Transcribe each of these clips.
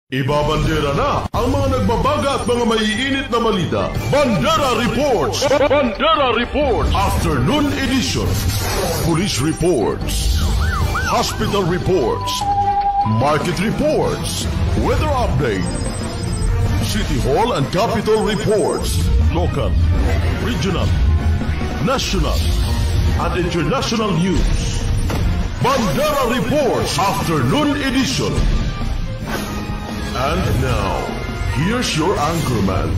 Ibabandera na ang mga nagbabaga at mga maiinit na balita. Bandera Reports! Bandera Reports! Afternoon Edition. Police Reports. Hospital Reports. Market Reports. Weather Update. City Hall and Capitol Reports. Local, regional, national, and international news. Bandera Reports Afternoon Edition. And now, here's your anchorman.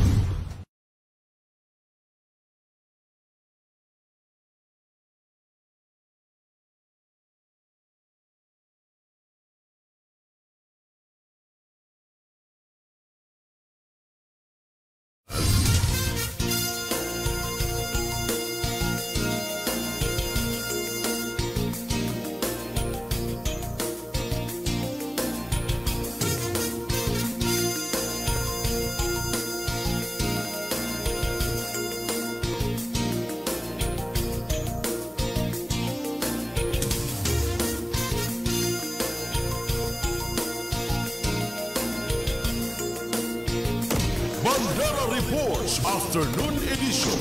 Bandera Reports Afternoon Edition.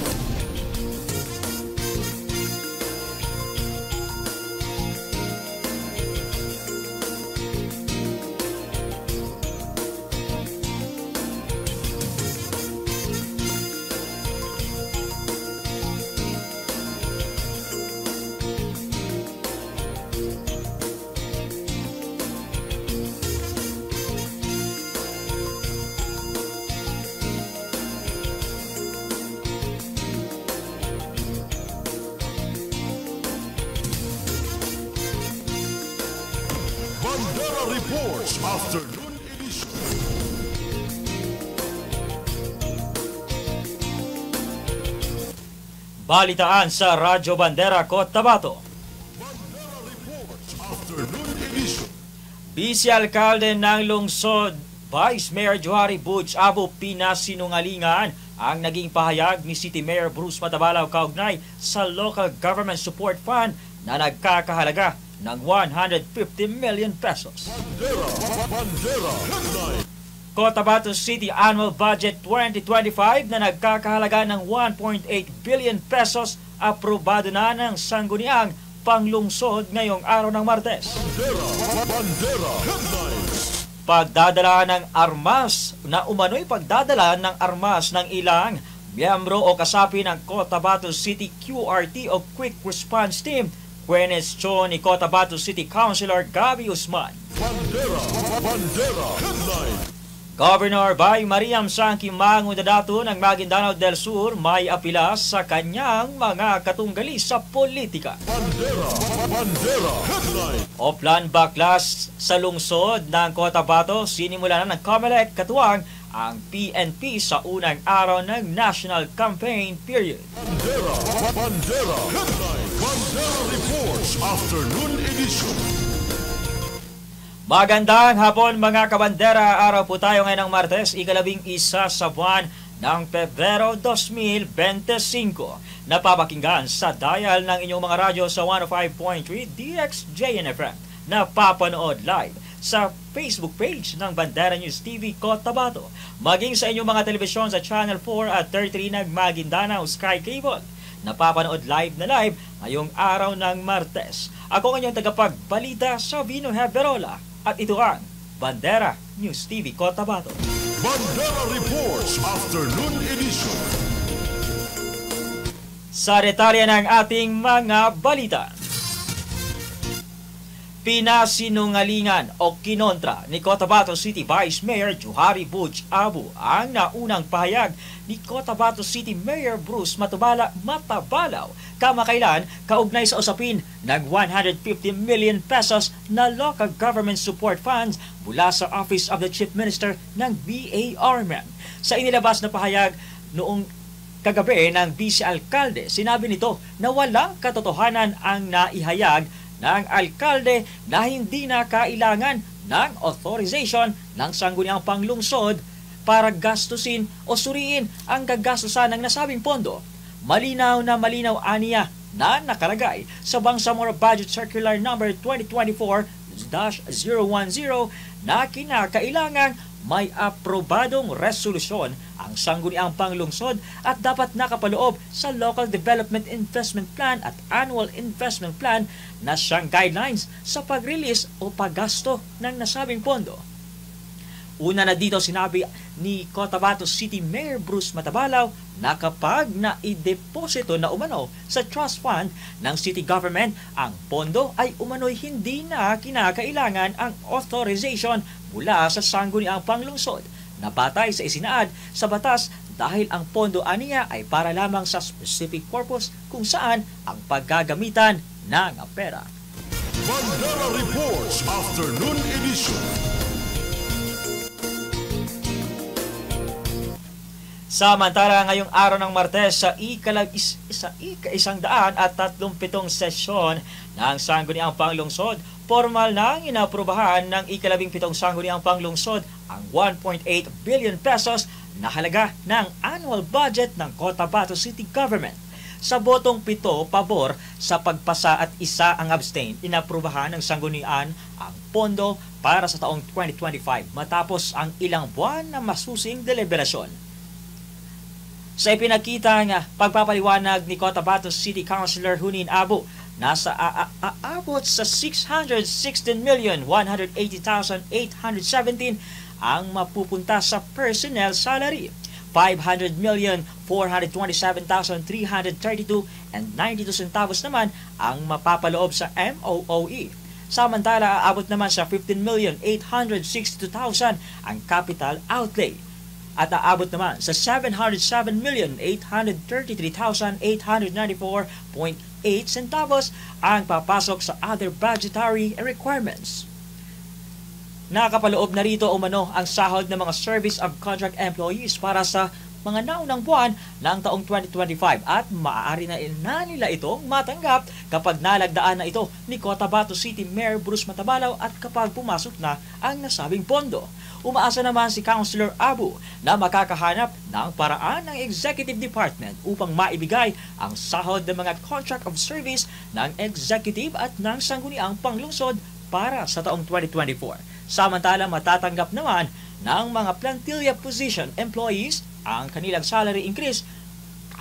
Bandera Reports Afternoon Edition. Balitaan sa Radyo Bandera Cotabato. Bandera Reports Afternoon Edition. Vice Alcalde ng Lungsod, Vice Mayor Johari Butch Abu pinasinungalingan ang naging pahayag ni City Mayor Bruce Matabalaw kaugnay sa Local Government Support Fund na nagkakahalaga ng 150 million pesos. Bandera Headline. Cotabato City Annual Budget 2025 na nagkakahalaga ng 1.8 billion pesos aprobado na ng sangguniang panglungsod ngayong araw ng Martes. Bandera Headlines. Pagdadala ng armas na umano'y pagdadala ng armas ng ilang miyembro o kasapi ng Cotabato City QRT o Quick Response Team, kwenestyon ni Cotabato City Councilor Gabby Usman. Bandera Headline. Governor Bay Mariam Sangki Mangudadato ng Maguindanao del Sur may apila sa kanyang mga katunggali sa politika. Bandera Headline. Oplan Baklas sa lungsod ng Cotabato, sinimula na ng COMELEC katuwang ang PNP sa unang araw ng national campaign period. Bandera Headline. Bandera Reports Afternoon Edition. Magandang hapon mga kabandera, araw po tayo ngayon ng Martes, ika-11 sa buwan ng Pebrero 2025. Napapakinggan sa dial ng inyong mga radyo sa 105.3 DXJNFM. Napapanood live sa Facebook page ng Bandera News TV Cotabato. Maging sa inyong mga telebisyon sa Channel 4 at 33 ng Maguindanao Sky Cable. Napapanood live na live ngayong araw ng Martes. Ako ang inyong tagapagbalita sa Vino Heberola. At ito ang Bandera News TV Cotabato. Bandera Reports Afternoon Edition. Sa detalye ng ating mga balita. Pinasinungalingan o kinontra ni Cotabato City Vice Mayor Johari Butch Abu ang naunang pahayag ni Cotabato City Mayor Bruce Matabalaw kamakailan kaugnay sa usapin ng 150 million pesos na local government support funds mula sa Office of the Chief Minister ng BARMM. Sa inilabas na pahayag noong kagabi ng Vice Alcalde, sinabi nito na walang katotohanan ang naihayag ng alkalde na hindi na kailangan ng authorization ng sangguniang panglungsod para gastusin o suriin ang gagastusan ng nasabing pondo. Malinaw na malinaw aniya na nakalagay sa Bangsamoro Budget Circular No. 2024-010 na kinakailangang may aprobadong resolusyon ang sangguniang panglungsod at dapat nakapaloob sa Local Development Investment Plan at Annual Investment Plan na siyang guidelines sa pag-release o paggasto ng nasabing pondo. Una na dito sinabi ni Cotabato City Mayor Bruce Matabalaw na kapag naideposito na umano sa trust fund ng city government, ang pondo ay umano'y hindi na kinakailangan ang authorization mula sa sangguniang panglungsod na batay sa isinaad sa batas dahil ang pondo aniya ay para lamang sa specific purpose kung saan ang paggagamitan ng pera. Bandera Reports Afternoon Edition. Samantala ngayong araw ng Martes sa ika-137 sesyon ng Sangguniang Panglungsod, formal nang inaprubahan ng ika-17 Sangguniang Panglungsod ang 1.8 billion pesos na halaga ng annual budget ng Cotabato City Government. Sa botong 7 pabor sa pagpasa at 1 ang abstain, inaprubahan ng sanggunian ang pondo para sa taong 2025 matapos ang ilang buwan na masusing deliberasyon. Sa ipinakitang pagpapaliwanag ni Cotabato City Councilor Hunin Abu, nasa aabot sa 616,180,817 ang mapupunta sa personnel salary, 500,427,332 and 92 centavos naman ang mapapaloob sa MOOE. Samantala, aabot naman sa 15,862,000 ang capital outlay. At aabot naman sa 707,833,894.8 centavos ang papasok sa other budgetary requirements. Nakapaloob na rito umano ang sahod ng mga service of contract employees para sa mga naunang buwan ng taong 2025 at maaari na nila itong matanggap kapag nalagdaan na ito ni Cotabato City Mayor Bruce Matabalaw at kapag pumasok na ang nasabing pondo. Umaasa naman si Councilor Abu na makakahanap ng paraan ng Executive Department upang maibigay ang sahod ng mga contract of service ng Executive at ng Sangguniang Panglungsod para sa taong 2024. Samantala, matatanggap naman ng mga plantilla position employees ang kanilang salary increase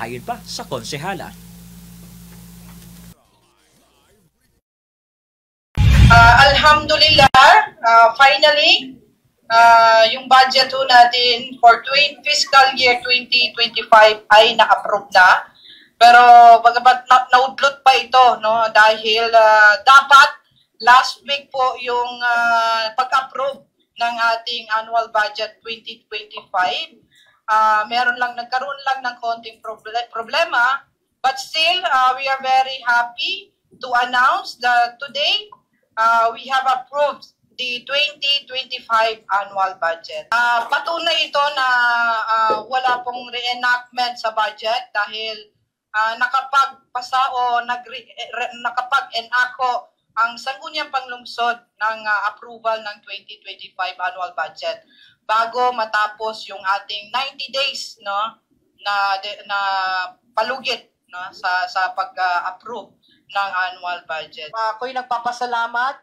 ayon pa sa konsehala. Alhamdulillah, finally, yung budget ho natin for fiscal year 2025 ay na-approve na. Pero bagamat naudlot pa ito, no, dahil dapat last week po yung pag-approve ng ating annual budget 2025. Nagkaroon lang ng konting problema, but still we are very happy to announce that today we have approved the 2025 annual budget. Patunay ito na wala pong reenactment sa budget dahil nakapagpasa o nakapag-enacto ang Sangguniang Panglungsod ng approval ng 2025 annual budget bago matapos yung ating 90 days, no, na palugit, no, sa pag-approve ng annual budget. Ako'y nagpapasalamat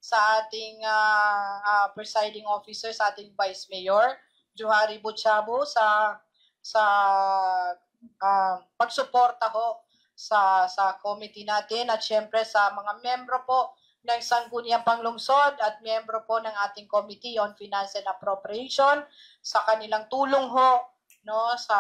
sa ating presiding officer, sa ating Vice Mayor Johari Butchabo sa pagsuporta ho sa committee natin at syempre sa mga membro po ng Sangguniang Panglungsod at membro po ng ating Committee on Finance and Appropriation sa kanilang tulong ho, no, sa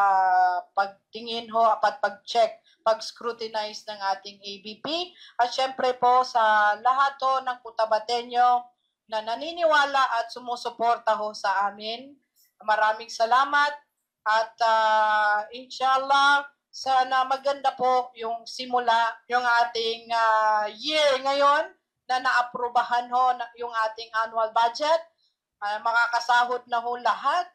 pagtingin ho at pag-check, pag-scrutinize ng ating ABP at syempre po sa lahat ho ng Cotabateño na naniniwala at sumusuporta ho sa amin. Maraming salamat at inshallah sana maganda po yung simula, yung ating year ngayon na naaprubahan ho yung ating annual budget. Makakasahod na ho lahat.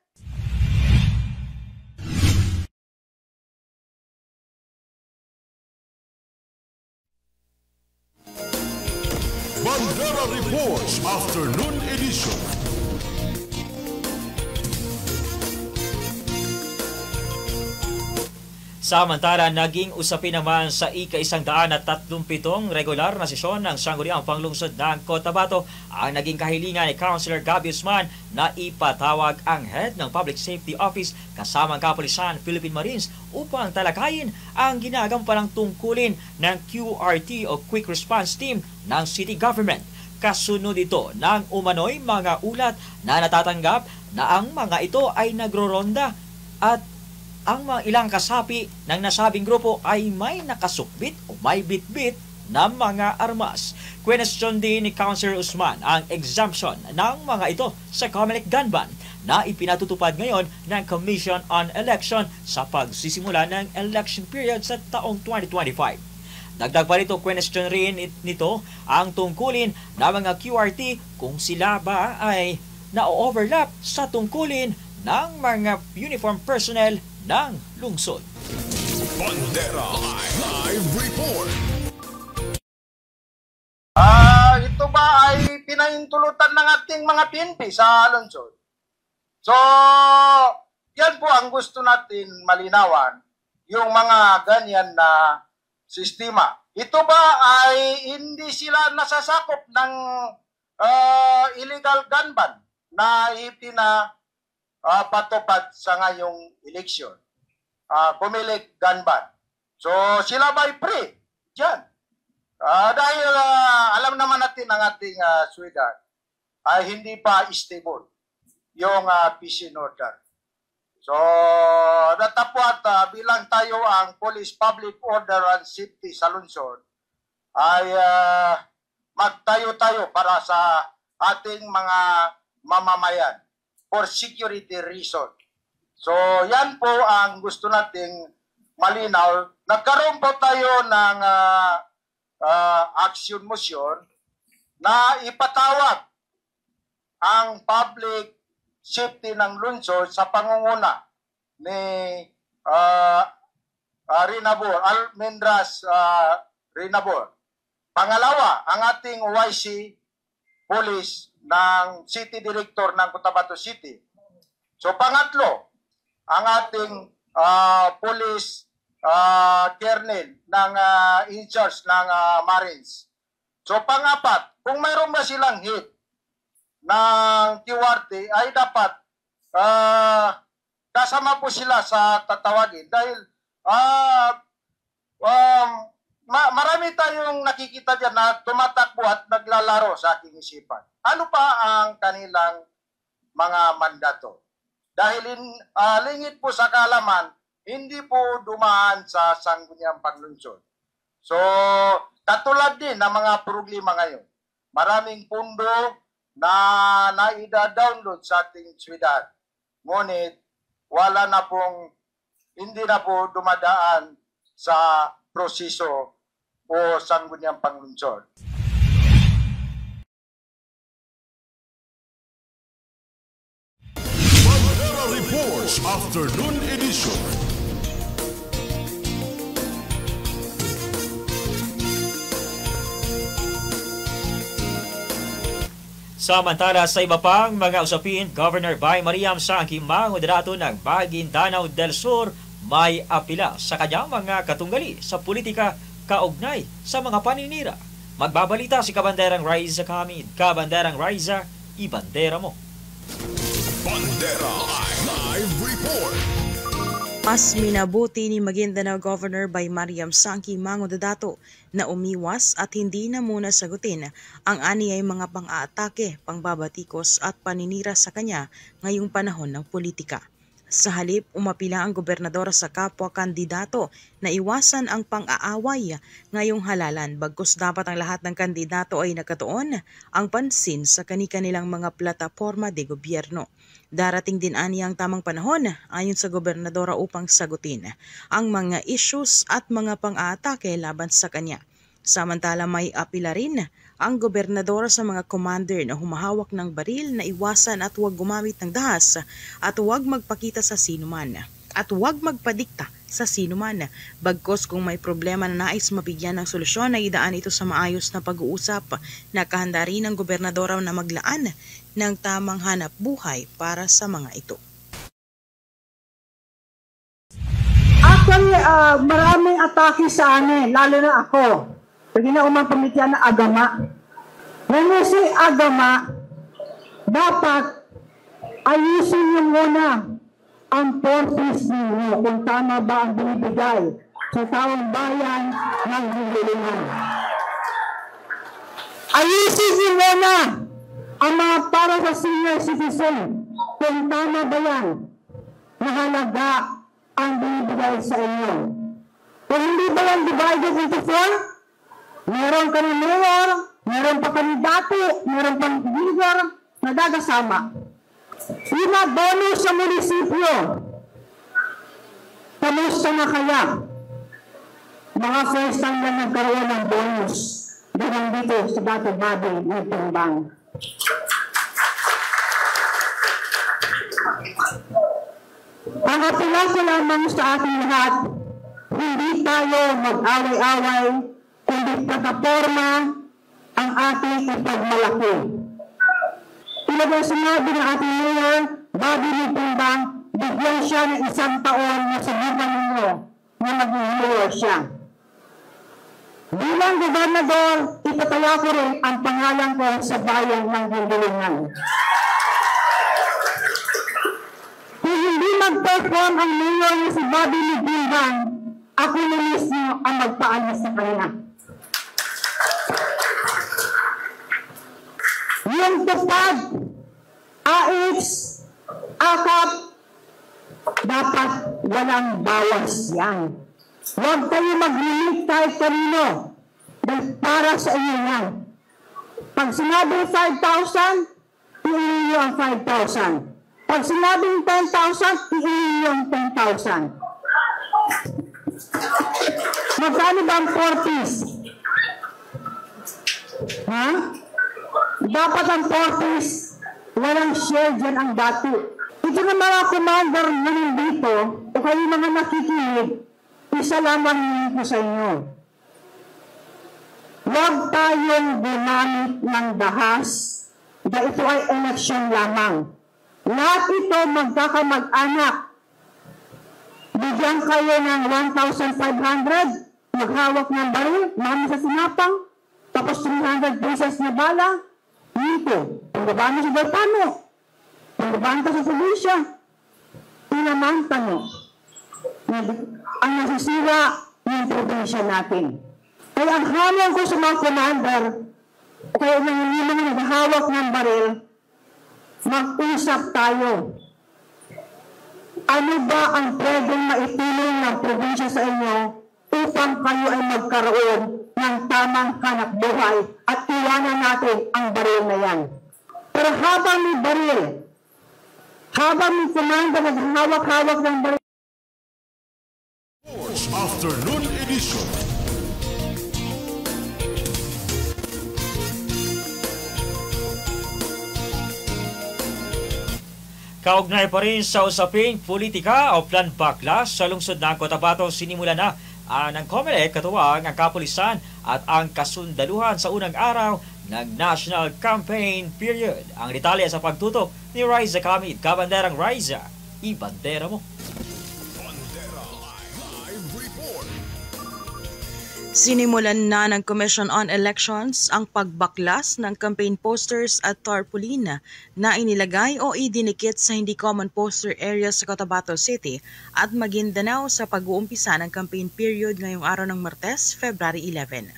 Bandera Reports Afternoon Edition. Samantala, naging usapin naman sa ika-137 regular na sesyon ng Sangguniang Panglungsod ng Cotabato ang naging kahilingan ni Councilor Gabby Guzman na ipatawag ang head ng Public Safety Office kasamang Kapulisan Philippine Marines upang talakayin ang ginagampalang tungkulin ng QRT o Quick Response Team ng City Government. Kasunod ito ng umano'y mga ulat na natatanggap na ang mga ito ay nagroronda at ang mga ilang kasapi ng nasabing grupo ay may nakasukbit o may bitbit na mga armas. Question din ni Councilor Guzman ang exemption ng mga ito sa Comelec gun ban na ipinatutupad ngayon ng Commission on Election sa pagsisimula ng election period sa taong 2025. Dagdag pa rito, question rin nito ang tungkulin ng mga QRT kung sila ba ay na-overlap sa tungkulin ng mga uniform personnel ng lungsod. Bandera Live Report. Ito ba ay pinahintulutan ng ating mga PNP sa lungsod? So, yan po ang gusto natin malinawan, yung mga ganyan na sistema. Ito ba ay hindi sila nasasakop ng illegal gun ban na patupad sa ngayong eleksyon? Comelec gun ban. So, sila ba'y free? Diyan. Dahil alam naman natin ang ating syudad ay hindi pa stable yung peace and order. So, datapwat bilang tayo ang Police Public Order and Safety sa lungsod ay magtayo-tayo para sa ating mga mamamayan for security reason. So, yan po ang gusto nating malinaw. Nagkaroon po tayo ng action motion na ipatawag ang public safety ng lungsod sa pangunguna ni Rinabor, Almendras Rinabor. Pangalawa, ang ating OIC Police ng City Director ng Cotabato City. So pangatlo, ang ating Police Colonel ng in charge ng Marines. So pangapat, kung mayroon ba silang hit ng QRT ay dapat kasama po sila sa tatawagin dahil marami tayong nakikita dyan na tumatakbo at naglalaro sa aking isipan. Ano pa ang kanilang mga mandato? Dahil lingid po sa kaalaman, hindi po dumaan sa Sangguniang Panglungsod. So, katulad din ng mga problema ngayon. Maraming pundo na naida-download sa ating syudad. Ngunit, hindi na po dumadaan sa proseso o Sangguniang Panglungsod. Bandera Reports Afternoon Edition. Samantala sa iba pang mga usapin, Governor Bay Mariam Sangki Mangudato ng Maguindanao del Sur may apila sa kanyang mga katunggali sa politika kaugnay sa mga paninira. Magbabalita si Kabanderang Raiza Kamid. Kabanderang Raiza, ibandera mo. Bandera Live Report. Mas minabuti ni Maguindanao Governor Bay Mariam Sangki Mangudato na umiwas at hindi na muna sagutin ang aniyay mga pang-aatake, pangbabatikos at paninira sa kanya ngayong panahon ng politika. Sa halip, umapila ang gobernadora sa kapwa kandidato na iwasan ang pang-aaway ngayong halalan bagkus dapat ang lahat ng kandidato ay nakatuon ang pansin sa kani-kanilang mga plataporma de gobyerno. Darating din aniya ang tamang panahon ayon sa gobernadora upang sagutin ang mga issues at mga pang-aatake laban sa kanya. Samantala may apila rin ang gobernadora sa mga commander na humahawak ng baril na iwasan at huwag gumamit ng dahas at huwag magpakita sa sinuman at huwag magpadikta sa sinuman. Bagkos kung may problema na nais mabigyan ng solusyon ay idaan ito sa maayos na pag-uusap. Nakahanda rin ang gobernadora na maglaan ng tamang hanap buhay para sa mga ito. Ako maraming atake sa amin, lalo na ako. Pwede na umang pamitian na agama. Ngayon si agama, dapat ayusin niyo muna ang purpose ninyo kung tama ba ang binibigay sa taong bayan ng hihilinghan. Ayusin niyo muna ang mga para sa senior citizen kung tama ba yan na halaga ang binibigay sa inyo. Kung hindi ba yan divided into 4, meron ka ng mayor, meron pa kandidato, meron pang leader na dagasama. Yung mga bonus sa munisipyo, kamusta na kaya? Mga first time na nagkaroon ng bonus dahil dito sa Dato Babi ng Tumbang. Ang apela ko lamang sa ating lahat, hindi tayo mag-away-away, kundi plataforma ang ating ipagmalaki. Ilagay sinabi ng ating mayor, Babi ng Tumbang, bigyan siya ng 1 taon na sabihan ninyo na maging mayor siya. Bilang gobernador, ipataya ko rin ang pangalan ko sa bayan ng Gindilingan. Kung hindi mag-perform ang mayor na si Babi ng Tumbang, ako na mismo ang magpaalis sa kanya. Yung tupad, AX, akap, dapat walang bawas yan. Huwag kayo mag-limit kahit kanino dahil para sa inyo yan. Pag sinabing 5,000, iuwi nyo ang 5,000. Pag sinabing 10,000, iuwi nyo ang 10,000. Magkano ba ang 40s? Ha? Dapat ang 40s, walang share dyan ang dati. Ito na mga commander na nandito, o kayo mga nakikinig, isa lamang nito sa inyo. Huwag tayong gumamit ng dahas na ito ay eleksyon lamang. Lahat ito magkakamag-anak. Bigyan kayo ng 1,500, maghawak ng baril, mami sa sinapang, tapos 300 pesos na bala, dito, panggabano sa Baltano, panggabanta sa Felicia, pinamanta mo. Ang nasisira ng probinsya natin. Kaya ang hamon ko sa mga commander, o kaya nang hindi mga naghahawak ng baril, mag-usap tayo. Ano ba ang pwedeng maitulong ng probinsya sa inyo upang kayo ay magkaroon ng tamang hanap buhay at iwanan natin ang baril na yan. Pero habang may baril, habang may commander naghahawak-hawak ng baril, Afternoon Edition. Kaugnay pa rin sa usaping politika o plan baklas sa lungsod ng Cotabato, sinimula na ng COMELEC katuwang ang kapulisan at ang kasundaluhan sa unang araw ng National Campaign Period. Ang detalye sa pagtutok ni Riza Kamid. Kabanderang Riza, ibandera mo. Sinimulan na ng Commission on Elections ang pagbaklas ng campaign posters at tarpaulin na inilagay o idinikit sa hindi common poster areas sa Cotabato City at Maguindanao sa pag-uumpisa ng campaign period ngayong araw ng Martes, February 11.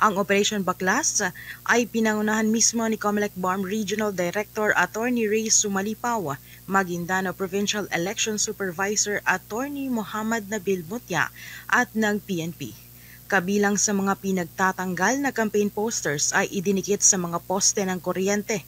Ang Operation Baklas ay pinangunahan mismo ni COMELEC BARM Regional Director Attorney Ray Sumalipaw, Maguindanao Provincial Election Supervisor Attorney Muhammad Nabil Mutya at ng PNP. Kabilang sa mga pinagtatanggal na campaign posters ay idinikit sa mga poste ng kuryente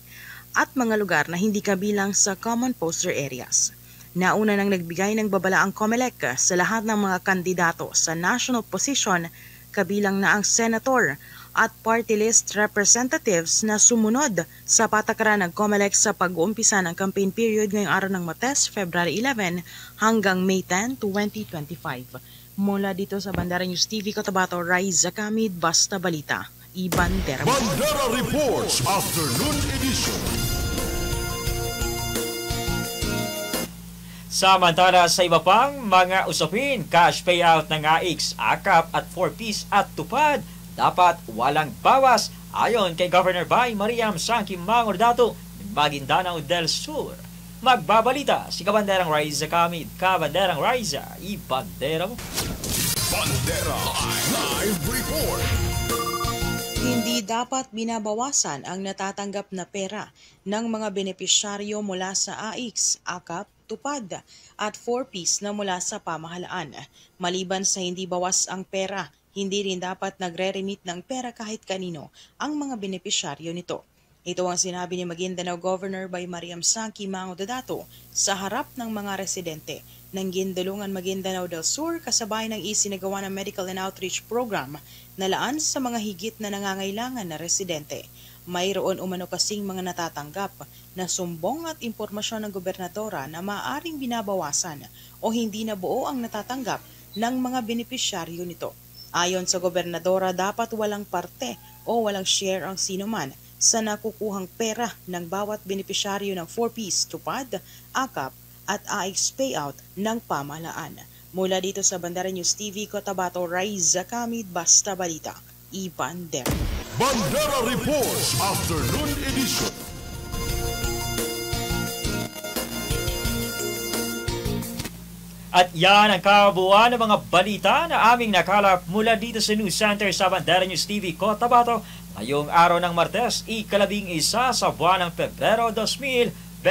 at mga lugar na hindi kabilang sa common poster areas. Nauna nang nagbigay ng babala ang COMELEC sa lahat ng mga kandidato sa national position, kabilang na ang senator at party list representatives na sumunod sa patakaran ng COMELEC sa pag-uumpisa ng campaign period ngayong araw ng Martes, February 11 hanggang May 10, 2025. Mula dito sa Bandera News TV Cotabato, Riza Kamid, Basta Balita, Ibandera. Bandera Reports Afternoon Edition. Samantala sa iba pang mga usapin, cash payout ng AIX, AKAP at 4Ps at tupad dapat walang bawas ayon kay Governor Bay Mariam Sanqui Mangordato ng Maguindanao del Sur. Magbabalita si Kabanderang Raiza Kamid. Kabanderang Raiza, ibandera mo. Bandera Live Report. Hindi dapat binabawasan ang natatanggap na pera ng mga benepisyaryo mula sa AIX, AKAP, tupad at 4Ps na mula sa pamahalaan. Maliban sa hindi bawas ang pera, hindi rin dapat nagre-remit ng pera kahit kanino ang mga benepisyaryo nito. Ito ang sinabi ni Maguindanao Governor Bay Mariam Sanqui Mangordato sa harap ng mga residente ng Gindulungan Maguindanao del Sur kasabay ng isinagawa ng Medical and Outreach Program na laan sa mga higit na nangangailangan na residente. Mayroon umano kasing mga natatanggap na sumbong at impormasyon ng gobernadora na maaaring binabawasan o hindi na buo ang natatanggap ng mga benepisyaryo nito. Ayon sa gobernadora, dapat walang parte o walang share ang sinuman sa nakukuhang pera ng bawat benepisyaryo ng 4Ps, tupad, AKAP at AIX payout ng pamahalaan. Mula dito sa Bandera News TV, Cotabato, Raiza Kamid, Basta Balita, Ibandera. Bandera Reports Afternoon Edition. At yan ang kabuuan ng mga balita na aming nakalap mula dito sa News Center sa Bandera News TV, Cotabato ngayong araw ng Martes, ika-11 sa buwan ng Pebrero 2025.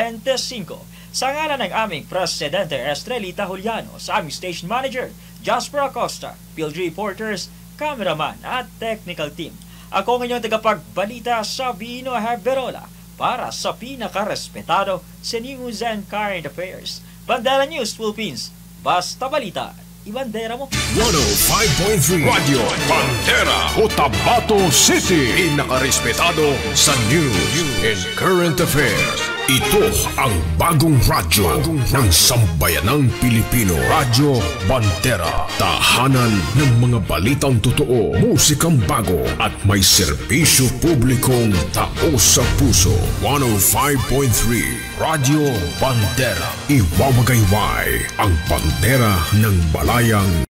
Sa ngalan ng aming Presidente Estrelita Juliano, sa aming Station Manager Jasper Acosta, field reporters, cameraman at technical team. Ako ang inyong tagapagbalita Sabino Herberola para sa pinakarespetado sa News and Current Affairs. Bandera News Philippines, Basta Balita, ibandera mo. 105.3 Radio Bandera, Cotabato City. Pinakarespetado sa News and Current Affairs. Ito ang bagong radyo ng sambayanang Pilipino. Radyo Bandera. Tahanan ng mga balitang totoo, musikang bago at may serbisyo publikong taos sa puso. 105.3 Radyo Bandera. Iwawagayway ang bandera ng balayang